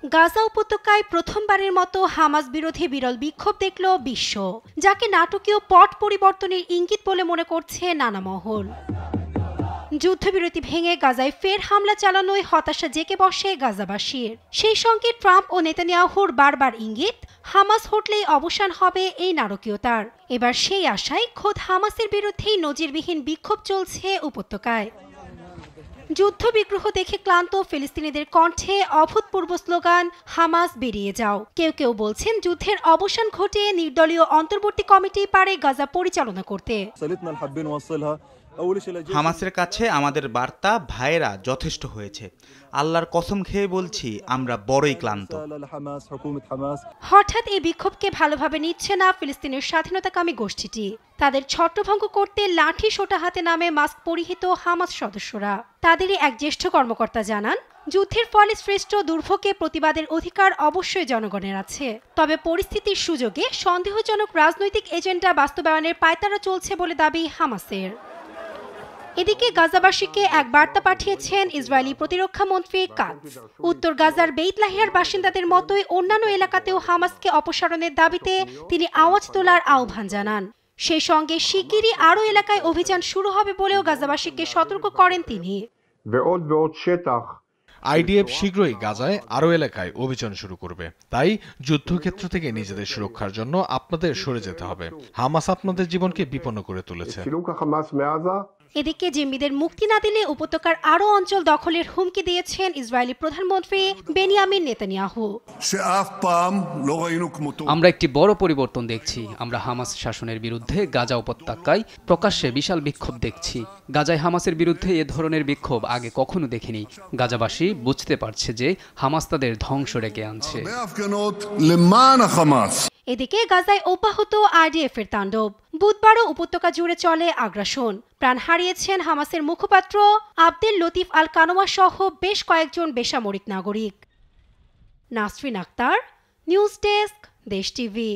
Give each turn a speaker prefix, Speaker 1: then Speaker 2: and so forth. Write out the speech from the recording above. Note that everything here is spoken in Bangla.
Speaker 1: গাজা উপত্যকায় প্রথমবারের মতো হামাস বিরোধী বিরল বিক্ষোভ দেখল বিশ্ব, যাকে নাটকীয় পট পরিবর্তনের ইঙ্গিত বলে মনে করছে নানা মহল। যুদ্ধবিরতি ভেঙে গাজায় ফের হামলা চালানোয় হতাশা জেঁকে বসে গাজাবাসীর। সেই সঙ্গে ট্রাম্প ও নেতানিয়াহুর বারবার ইঙ্গিত, হামাস হটলেই অবসান হবে এই নারকীয়তার। এবার সেই আশায় খোদ হামাসের বিরুদ্ধেই নজিরবিহীন বিক্ষোভ চলছে উপত্যকায়। যুদ্ধ বিগ্রহ দেখে ক্লান্ত ফিলিস্তিনিদের কণ্ঠে অভূতপূর্ব স্লোগান, হামাস বেরিয়ে যাও। কেউ কেউ বলছেন যুদ্ধের অবসান ঘটিয়ে নির্দলীয় অন্তর্বর্তী কমিটি পারে গাজা পরিচালনা করতে।
Speaker 2: হামাসের কাছে আমাদের বার্তা, ভাইয়েরা যথেষ্ট হয়েছে। আল্লাহর কসম খেয়ে বলছি, আমরা বড়ই ক্লান্ত।
Speaker 1: হঠাৎ এই বিক্ষোভকে ভালোভাবে নিচ্ছে না ফিলিস্তিনের স্বাধীনতাকামী গোষ্ঠীটি। তাদের ছত্রভঙ্গ করতে লাঠি সোটা হাতে নামে মাস্ক পরিহিত হামাস সদস্যরা। তাদেরই এক জ্যেষ্ঠ কর্মকর্তা জানান, যুদ্ধের ফলে সৃষ্ট দুর্ভোগে প্রতিবাদের অধিকার অবশ্যই জনগণের আছে, তবে পরিস্থিতির সুযোগে সন্দেহজনক রাজনৈতিক এজেন্ডা বাস্তবায়নের পায়তারা চলছে বলে দাবি হামাসের। এদিকে গাজাবাসীকে এক বার্তা পাঠিয়েছেন ইসরায়েলি প্রতিরক্ষা মন্ত্রী কাটজ। উত্তর গাজার বেইত লাহিয়ার বাসিন্দাদের মতোই অন্যান্য এলাকাতেও হামাসকে অপসারণের দাবিতে তিনি আওয়াজ তোলার আহ্বান জানান। সেই সঙ্গে শিগগিরই আরও এলাকায় অভিযান শুরু হবে বলেও গাজাবাসীকে সতর্ক করেন তিনি।
Speaker 3: আইডিএফ শীঘ্রই গাজায় আরও এলাকায় অভিযান শুরু করবে, তাই যুদ্ধক্ষেত্র থেকে নিজেদের সুরক্ষার জন্য আপনাদের সরে যেতে হবে। হামাস আপনাদের জীবনকে বিপন্ন করে তুলেছে।
Speaker 1: এদিকে জিম্মিদের মুক্তি না দিলে উপত্যকার আরও অঞ্চল দখলের হুমকি দিয়েছেন ইসরায়েলি প্রধানমন্ত্রী বেনিয়ামিন নেতানিয়াহু।
Speaker 4: আমরা একটি বড় পরিবর্তন দেখছি। আমরা হামাস শাসনের বিরুদ্ধে গাজা উপত্যকায় প্রকাশ্যে বিশাল বিক্ষোভ দেখছি। গাজায় হামাসের বিরুদ্ধে এ ধরনের বিক্ষোভ আগে কখনো দেখিনি। গাজাবাসী বুঝতে পারছে যে হামাস তাদের ধ্বংস ডেকে আনছে।
Speaker 1: এদিকে গাজায় অব্যাহত আইডিএফ এর তাণ্ডব। বুধবারও উপত্যকা জুড়ে চলে আগ্রাসন। প্রাণ হারিয়েছেন হামাসের মুখপাত্র আবদেল লতিফ আল কানোয়া সহ বেশ কয়েকজন বেসামরিক নাগরিক। নাসরিন আক্তার, নিউজ ডেস্ক, দেশ টিভি।